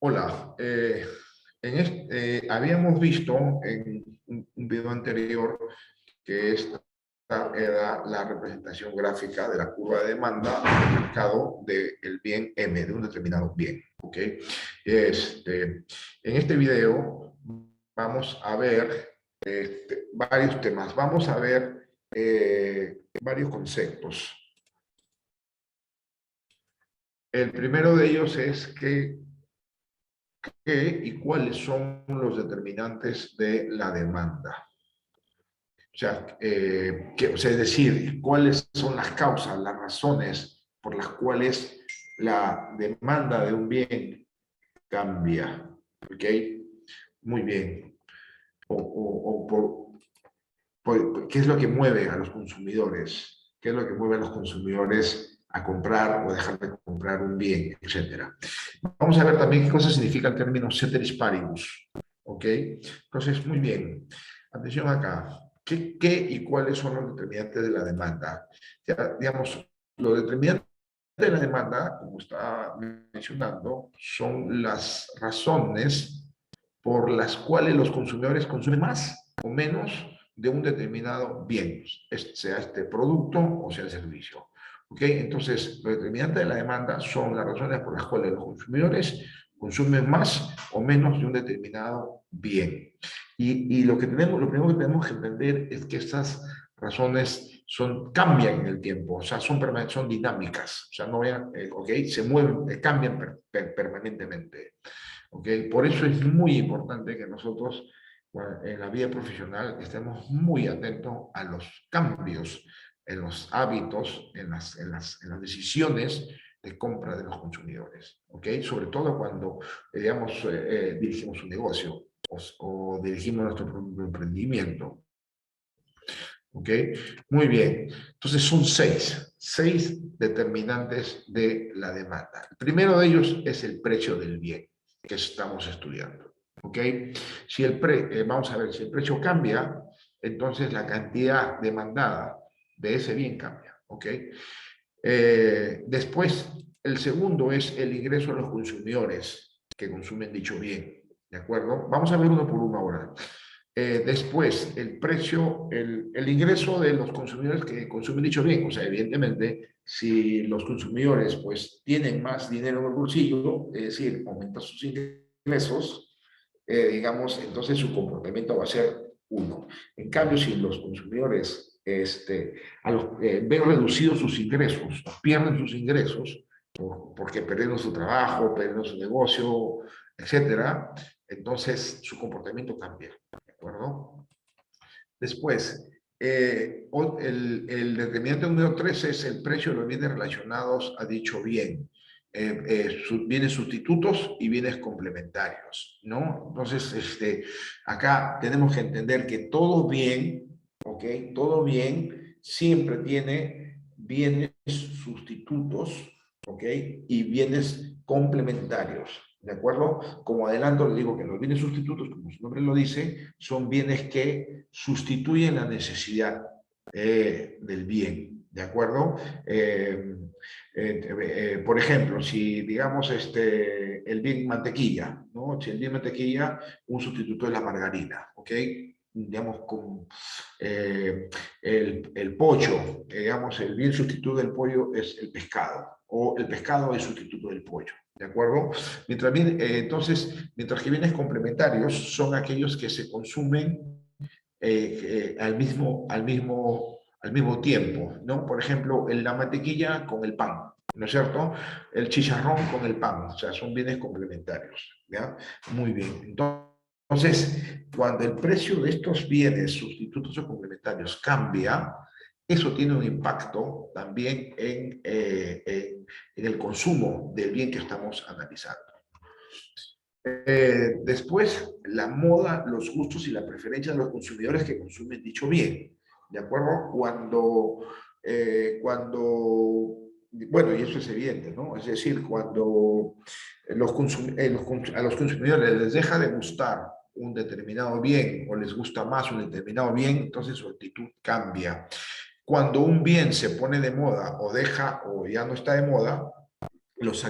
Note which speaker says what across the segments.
Speaker 1: Hola, habíamos visto en un video anterior que esta era la representación gráfica de la curva de demanda del mercado del bien M, de un determinado bien. ¿Ok? En este video vamos a ver varios temas, vamos a ver varios conceptos. El primero de ellos es qué y cuáles son los determinantes de la demanda. O sea, es decir, cuáles son las causas, las razones por las cuales la demanda de un bien cambia. ¿Ok? Muy bien. ¿Qué es lo que mueve a los consumidores? ¿Qué es lo que mueve a los consumidores a comprar o dejar de comprar un bien, etcétera? Vamos a ver también qué cosa significa el término ceteris paribus. ¿Ok? Entonces, muy bien. Atención acá. ¿Qué y cuáles son los determinantes de la demanda? Ya, digamos, los determinantes de la demanda, como estaba mencionando, son las razones por las cuales los consumidores consumen más o menos de un determinado bien, sea este producto o sea el servicio. ¿Ok? Entonces, los determinantes de la demanda son las razones por las cuales los consumidores consumen más o menos de un determinado bien. Y lo primero que tenemos que entender es que estas razones cambian en el tiempo, o sea, son dinámicas, o sea, no vean, okay, se mueven, cambian permanentemente. ¿Okay? Por eso es muy importante que nosotros, bueno, en la vida profesional, estemos muy atentos a los cambios en los hábitos, en las decisiones de compra de los consumidores. ¿Okay? Sobre todo cuando, digamos, dirigimos un negocio o dirigimos nuestro propio emprendimiento. ¿Ok? Muy bien. Entonces son seis determinantes de la demanda. El primero de ellos es el precio del bien que estamos estudiando. ¿Ok? Vamos a ver, si el precio cambia, entonces la cantidad demandada de ese bien cambia. ¿Ok? Después, el segundo es el ingreso a los consumidores que consumen dicho bien. ¿De acuerdo? Vamos a ver uno por uno ahora. Después, el precio, el ingreso de los consumidores que consumen dicho bien. O sea, evidentemente, si los consumidores pues tienen más dinero en el bolsillo, es decir, aumentan sus ingresos, digamos, entonces su comportamiento va a ser uno. En cambio, si los consumidores ven reducidos sus ingresos, pierden sus ingresos, porque perdieron su trabajo, perdieron su negocio, etcétera, entonces su comportamiento cambia. ¿De acuerdo? Después, el determinante número 3 es el precio de los bienes relacionados a dicho bien. Bienes sustitutos y bienes complementarios, ¿no? Entonces, acá tenemos que entender que todo bien, ¿ok? Todo bien siempre tiene bienes sustitutos, ¿ok? Y bienes complementarios. ¿De acuerdo? Como adelanto, le digo que los bienes sustitutos, como su nombre lo dice, son bienes que sustituyen la necesidad del bien. ¿De acuerdo? Por ejemplo, si digamos el bien mantequilla, ¿no? Si el bien mantequilla, un sustituto es la margarina, ¿ok? Digamos, el pollo, digamos, el bien sustituto del pollo es el pescado, o el pescado es sustituto del pollo. ¿De acuerdo? Mientras que bienes complementarios son aquellos que se consumen al mismo tiempo, ¿no? Por ejemplo, la mantequilla con el pan, ¿no es cierto? El chicharrón con el pan, o sea, son bienes complementarios, ¿ya? Muy bien. Entonces, cuando el precio de estos bienes sustitutos o complementarios cambia, eso tiene un impacto también en el consumo del bien que estamos analizando. Después, la moda, los gustos y la preferencia de los consumidores que consumen dicho bien. ¿De acuerdo? Bueno, y eso es evidente, ¿no? Es decir, cuando a los consumidores les deja de gustar un determinado bien o les gusta más un determinado bien, entonces su actitud cambia. Cuando un bien se pone de moda o ya no está de moda, los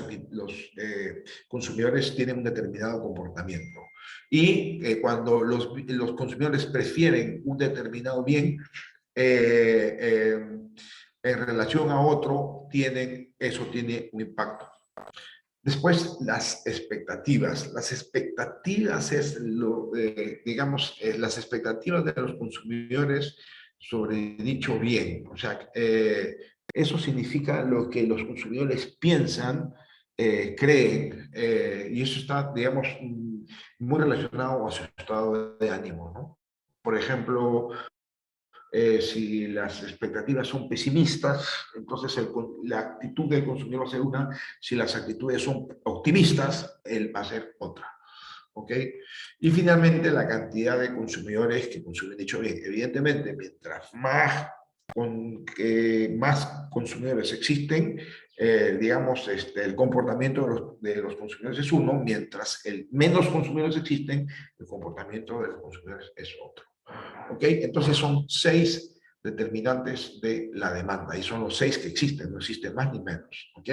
Speaker 1: consumidores tienen un determinado comportamiento. Y cuando los consumidores prefieren un determinado bien, eh, eh, en relación a otro, eso tiene un impacto. Después, las expectativas. Las expectativas es digamos, las expectativas de los consumidores sobre dicho bien. O sea, eso significa lo que los consumidores piensan, creen, y eso está, digamos, muy relacionado a su estado de ánimo, ¿no? Por ejemplo, si las expectativas son pesimistas, entonces la actitud del consumidor va a ser una; si las actitudes son optimistas, él va a ser otra. ¿Ok? Y finalmente, la cantidad de consumidores que consumen dicho bien. Evidentemente, mientras más consumidores existen, digamos, el comportamiento de los consumidores es uno; mientras menos consumidores existen, el comportamiento de los consumidores es otro. ¿Ok? Entonces son 6 determinantes de la demanda, y son los 6 que existen, no existen más ni menos. ¿Ok?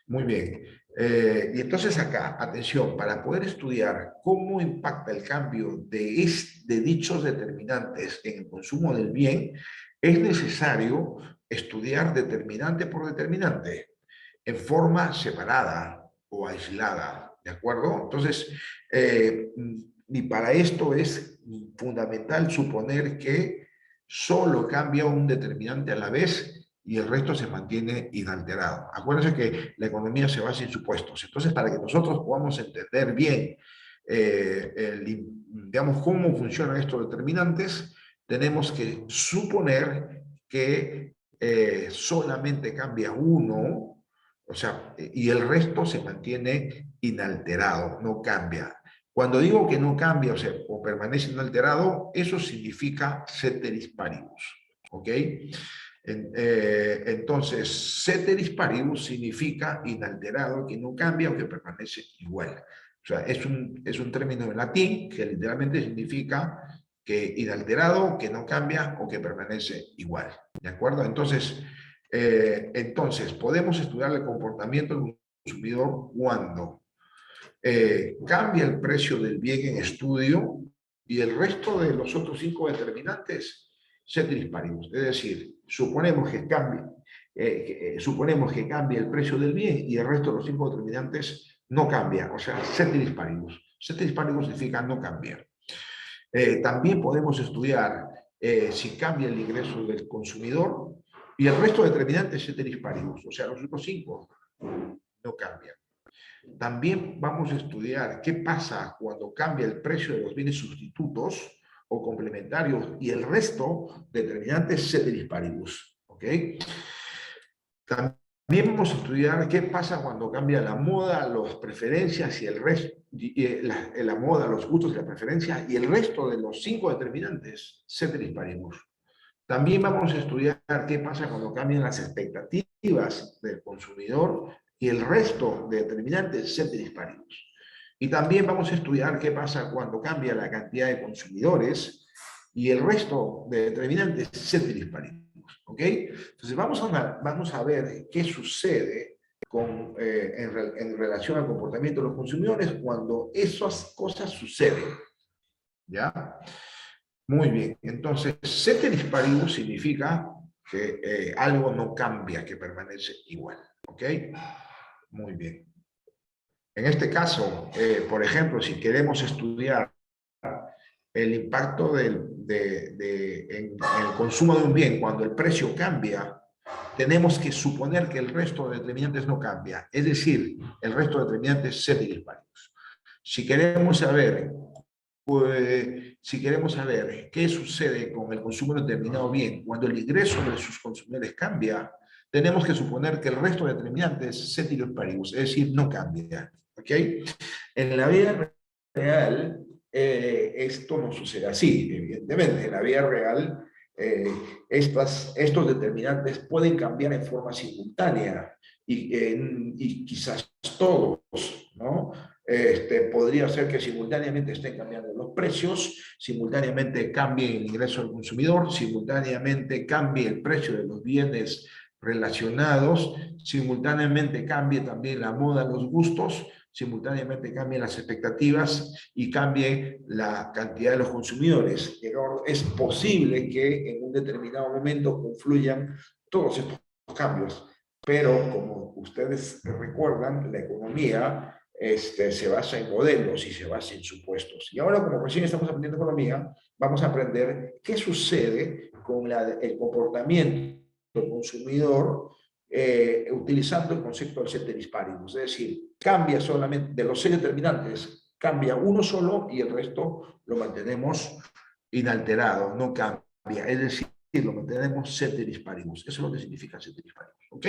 Speaker 1: Muy bien. Y entonces acá, atención, para poder estudiar cómo impacta el cambio de dichos determinantes en el consumo del bien, es necesario estudiar determinante por determinante, en forma separada o aislada, ¿de acuerdo? Entonces, y para esto es fundamental suponer que solo cambia un determinante a la vez y el resto se mantiene inalterado. Acuérdense que la economía se basa en supuestos. Entonces, para que nosotros podamos entender bien, digamos, cómo funcionan estos determinantes, tenemos que suponer que solamente cambia uno, o sea, y el resto se mantiene inalterado, no cambia. Cuando digo que no cambia, o sea, o permanece inalterado, eso significa ceteris paribus. ¿Ok? Entonces, ceteris paribus significa inalterado, que no cambia o que permanece igual. O sea, es un término en latín que literalmente significa que inalterado, que no cambia o que permanece igual. ¿De acuerdo? Entonces podemos estudiar el comportamiento del consumidor cuando cambia el precio del bien en estudio y el resto de los otros 5 determinantes ceteris paribus. Es decir, suponemos que cambia el precio del bien y el resto de los 5 determinantes no cambia, o sea, ceteris paribus. Ceteris paribus significa no cambia. También podemos estudiar si cambia el ingreso del consumidor y el resto de determinantes ceteris paribus, o sea, los otros 5 no cambian. También vamos a estudiar qué pasa cuando cambia el precio de los bienes sustitutos o complementarios y el resto de determinantes ceteris paribus. ¿Ok? También vamos a estudiar qué pasa cuando cambia la moda, las preferencias y el resto, la moda, los gustos y las preferencias y el resto de los 5 determinantes ceteris paribus. También vamos a estudiar qué pasa cuando cambian las expectativas del consumidor y el resto de determinantes ceteris paribus. Y también vamos a estudiar qué pasa cuando cambia la cantidad de consumidores y el resto de determinantes ceteris paribus. ¿Ok? Entonces vamos a ver qué sucede en relación al comportamiento de los consumidores cuando esas cosas suceden. ¿Ya? Muy bien, entonces, ceteris paribus significa que algo no cambia, que permanece igual. ¿Ok? Muy bien. En este caso, por ejemplo, si queremos estudiar el impacto en el consumo de un bien cuando el precio cambia, tenemos que suponer que el resto de determinantes no cambia, es decir, el resto de determinantes ceteris paribus. Si queremos saber qué sucede con el consumo de determinado bien cuando el ingreso de sus consumidores cambia, tenemos que suponer que el resto de determinantes ceteris paribus, es decir, no cambia. ¿Ok? En la vida real, esto no sucede así, evidentemente. En la vida real, estos determinantes pueden cambiar en forma simultánea y quizás todos, ¿no? Podría ser que simultáneamente estén cambiando los precios, simultáneamente cambie el ingreso del consumidor, simultáneamente cambie el precio de los bienes relacionados, simultáneamente cambie también la moda, los gustos, simultáneamente cambien las expectativas y cambie la cantidad de los consumidores. Pero es posible que en un determinado momento confluyan todos estos cambios, pero como ustedes recuerdan, la economía se basa en modelos y se basa en supuestos. Y ahora, como recién estamos aprendiendo economía, vamos a aprender qué sucede con el comportamiento del consumidor utilizando el concepto del ceteris paribus. Es decir, cambia solamente, de los 6 determinantes, cambia uno solo y el resto lo mantenemos inalterado, no cambia. Es decir, lo mantenemos ceteris paribus. Eso es lo que significa ceteris paribus. ¿Ok?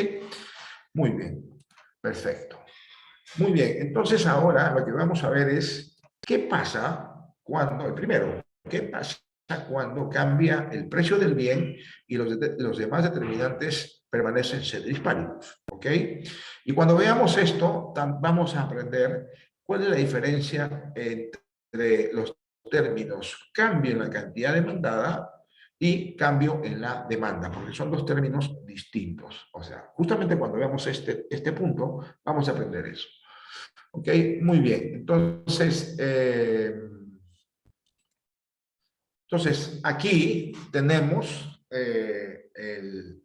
Speaker 1: Muy bien. Perfecto. Muy bien, entonces ahora lo que vamos a ver es qué pasa cuando, el primero, qué pasa cuando cambia el precio del bien y los demás determinantes permanecen ceteris paribus, ¿ok? Y cuando veamos esto, vamos a aprender cuál es la diferencia entre los términos cambio en la cantidad demandada y cambio en la demanda, porque son dos términos distintos. O sea, justamente cuando veamos este punto, vamos a aprender eso. Ok, muy bien. Entonces aquí tenemos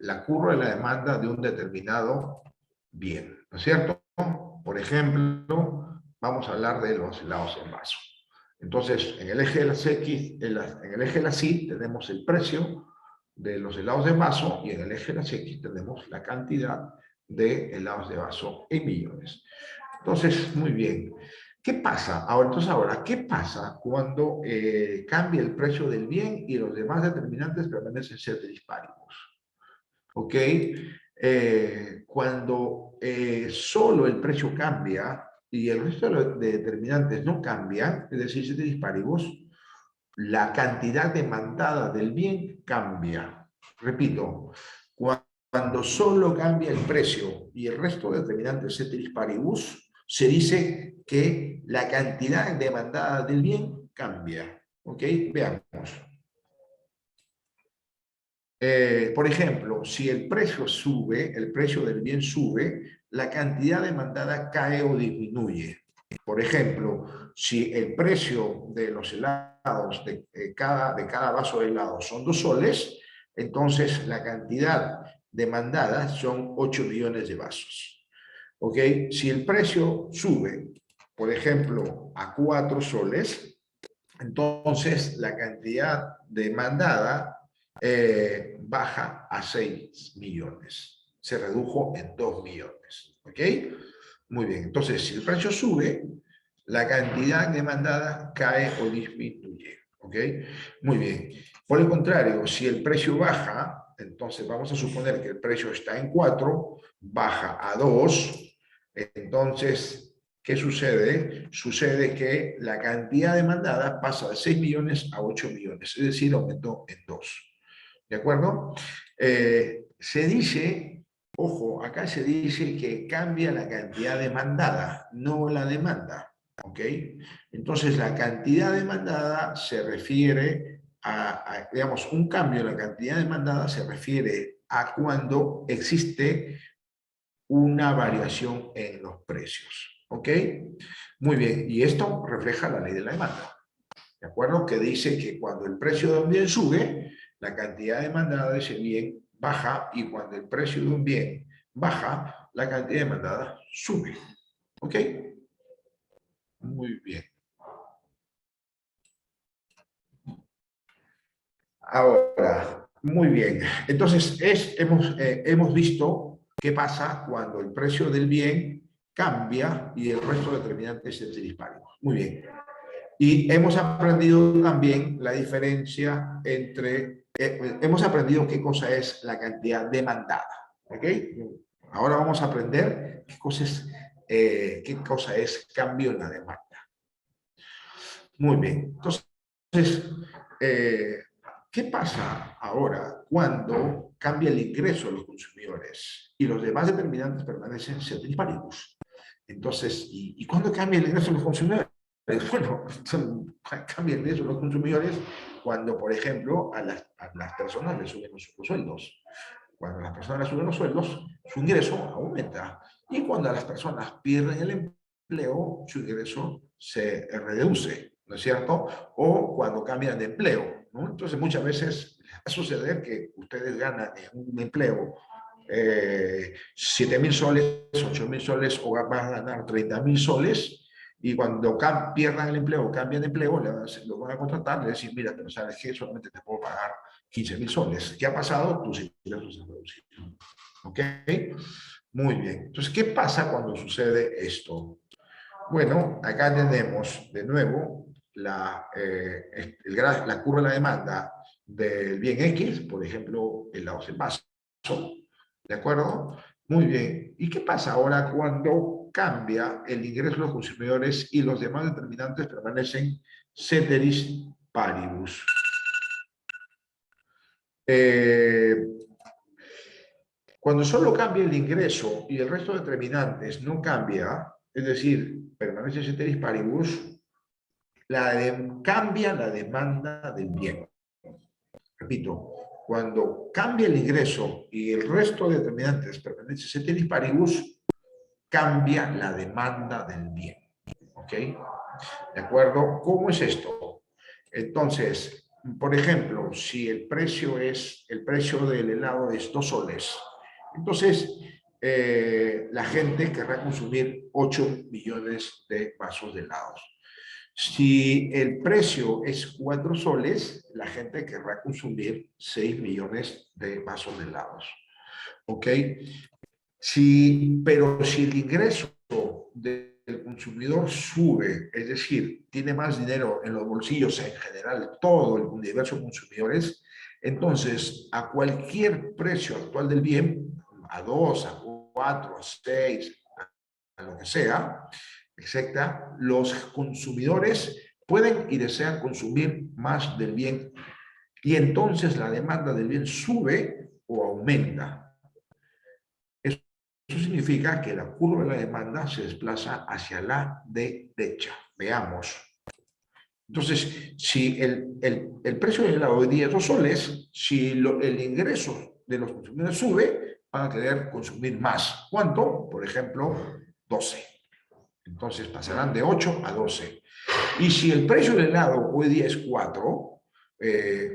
Speaker 1: la curva de la demanda de un determinado bien, ¿no es cierto? Por ejemplo, vamos a hablar de los helados en vaso. Entonces, en el eje de las X, en el eje de las Y tenemos el precio de los helados de vaso y en el eje de las X tenemos la cantidad de helados de vaso en millones. Entonces, muy bien. ¿Qué pasa? Ahora, ¿qué pasa cuando cambia el precio del bien y los demás determinantes permanecen ceteris paribus? ¿Ok? Cuando solo el precio cambia y el resto de determinantes no cambian, es decir, ceteris paribus, la cantidad demandada del bien cambia. Repito, cuando solo cambia el precio y el resto de determinantes ceteris paribus, se dice que la cantidad demandada del bien cambia. ¿Ok? Veamos. Por ejemplo, si el precio sube, el precio del bien sube, la cantidad demandada cae o disminuye. Por ejemplo, si el precio de los helados, de cada vaso de helado son 2 soles, entonces la cantidad demandada son 8 millones de vasos. ¿Ok? Si el precio sube, por ejemplo, a 4 soles, entonces la cantidad demandada baja a 6 millones. Se redujo en 2 millones. ¿Ok? Muy bien. Entonces, si el precio sube, la cantidad demandada cae o disminuye. ¿Ok? Muy bien. Por el contrario, si el precio baja, entonces vamos a suponer que el precio está en 4, baja a 2, entonces, ¿qué sucede? Sucede que la cantidad demandada pasa de 6 millones a 8 millones, es decir, aumentó en 2. ¿De acuerdo? Se dice, ojo, acá se dice que cambia la cantidad demandada, no la demanda. ¿Ok? Entonces, la cantidad demandada se refiere digamos, un cambio en la cantidad demandada se refiere a cuando existe una variación en los precios. ¿Ok? Muy bien, y esto refleja la ley de la demanda. ¿De acuerdo? Que dice que cuando el precio de un bien sube, la cantidad demandada de ese bien baja y cuando el precio de un bien baja, la cantidad demandada sube. ¿Ok? Muy bien. Ahora, muy bien. Entonces, hemos visto qué pasa cuando el precio del bien cambia y el resto de determinantes se disparan. Muy bien. Y hemos aprendido también la diferencia entre, hemos aprendido qué cosa es la cantidad demandada. ¿Ok? Ahora vamos a aprender qué cosa es cambio en la demanda. Muy bien. Entonces, eh, ¿qué pasa ahora cuando cambia el ingreso de los consumidores y los demás determinantes permanecen ceteris paribus? Entonces, ¿y cuándo cambia el ingreso de los consumidores? Bueno, cambia el ingreso de los consumidores cuando, por ejemplo, a las personas les suben los sueldos. Cuando las personas suben los sueldos, su ingreso aumenta. Y cuando las personas pierden el empleo, su ingreso se reduce, ¿no es cierto? O cuando cambian de empleo, ¿no? Entonces, muchas veces va a suceder que ustedes ganan en un empleo 7.000 soles, 8.000 soles, o van a ganar 30.000 soles, y cuando pierdan el empleo, cambian de empleo, lo van a contratar, le decir, mira, pero sabes que solamente te puedo pagar 15.000 soles. ¿Qué ha pasado? Tus ingresos se han reducido. ¿Ok? Muy bien. Entonces, ¿qué pasa cuando sucede esto? Bueno, acá tenemos de nuevo la curva de la demanda del bien X, por ejemplo, el lado del vaso. ¿De acuerdo? Muy bien. ¿Y qué pasa ahora cuando cambia el ingreso de los consumidores y los demás determinantes permanecen ceteris paribus? Cuando solo cambia el ingreso y el resto de determinantes no cambia, es decir, permanece ceteris paribus, cambia la demanda del bien. Repito, cuando cambia el ingreso y el resto de determinantes permanece ceteris paribus, cambia la demanda del bien. ¿Ok? ¿De acuerdo? ¿Cómo es esto? Entonces, por ejemplo, si el precio del helado es 2 soles, entonces la gente querrá consumir 8 millones de vasos de helados. Si el precio es 4 soles, la gente querrá consumir 6 millones de vasos de helados. ¿Ok? Pero si el ingreso del consumidor sube, es decir, tiene más dinero en los bolsillos en general, todo el universo de consumidores, entonces a cualquier precio actual del bien, a 2, a 4, a 6, a lo que sea, etcétera, los consumidores pueden y desean consumir más del bien, y entonces la demanda del bien sube o aumenta. Eso significa que la curva de la demanda se desplaza hacia la derecha. Veamos. Entonces, si el precio del helado hoy día es 2 soles, si el ingreso de los consumidores sube, van a querer consumir más. ¿Cuánto? Por ejemplo, 12. Entonces pasarán de 8 a 12. Y si el precio del helado hoy día es 4,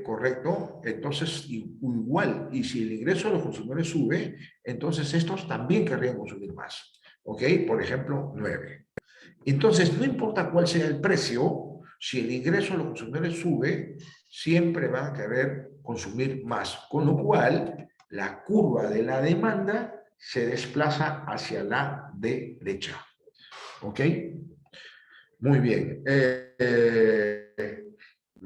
Speaker 1: correcto, entonces igual, y si el ingreso de los consumidores sube, entonces estos también querrían consumir más. ¿Ok? Por ejemplo, 9. Entonces, no importa cuál sea el precio, si el ingreso de los consumidores sube, siempre van a querer consumir más. Con lo cual, la curva de la demanda se desplaza hacia la derecha. ¿Ok? Muy bien.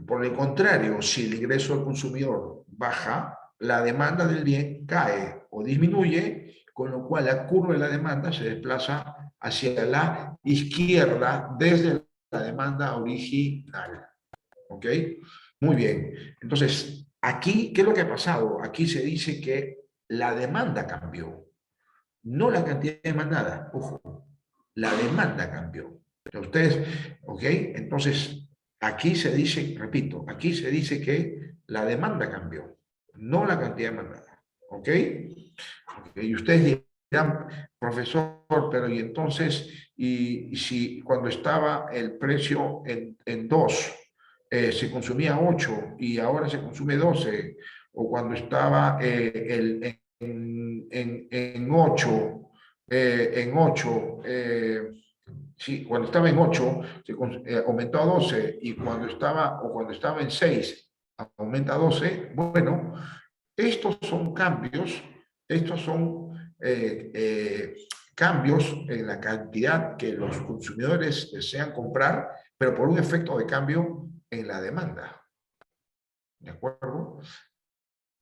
Speaker 1: Por el contrario, si el ingreso del consumidor baja, la demanda del bien cae o disminuye, con lo cual la curva de la demanda se desplaza hacia la izquierda desde la demanda original. ¿Ok? Muy bien. Entonces, aquí, ¿qué es lo que ha pasado? Aquí se dice que la demanda cambió, no la cantidad demandada. Ojo, la demanda cambió. Ustedes, ¿ok? Entonces, aquí se dice, repito, aquí se dice que la demanda cambió, no la cantidad demandada. ¿Ok? Y ustedes dirán, profesor, pero y entonces, y si cuando estaba el precio en 2, se consumía 8 y ahora se consume 12, o cuando estaba en 8, sí, cuando estaba en 8 aumentó a 12, y cuando estaba en 6 aumenta a 12, bueno, estos son cambios en la cantidad que los consumidores desean comprar, pero por un efecto de cambio en la demanda. ¿De acuerdo?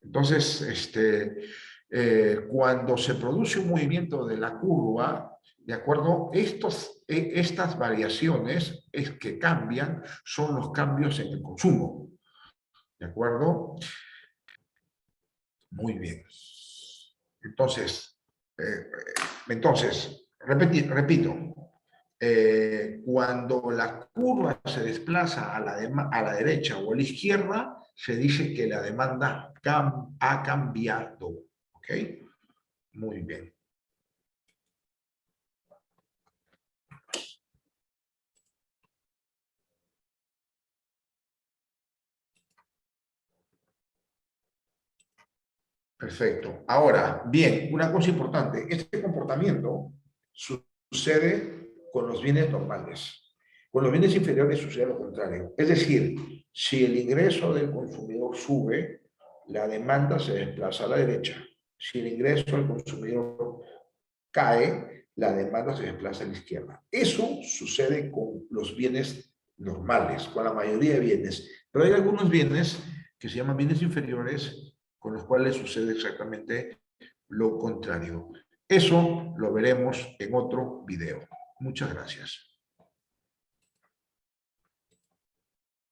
Speaker 1: Entonces, cuando se produce un movimiento de la curva, ¿de acuerdo? Estas variaciones que cambian son los cambios en el consumo. ¿De acuerdo? Muy bien. Entonces, repito, cuando la curva se desplaza a la derecha o a la izquierda, se dice que la demanda ha cambiado. ¿Ok? Muy bien. Perfecto. Ahora, bien, una cosa importante. Este comportamiento sucede con los bienes normales. Con los bienes inferiores sucede lo contrario. Es decir, si el ingreso del consumidor sube, la demanda se desplaza a la derecha. Si el ingreso del consumidor cae, la demanda se desplaza a la izquierda. Eso sucede con los bienes normales, con la mayoría de bienes. Pero hay algunos bienes que se llaman bienes inferiores, con los cuales sucede exactamente lo contrario. Eso lo veremos en otro video. Muchas gracias.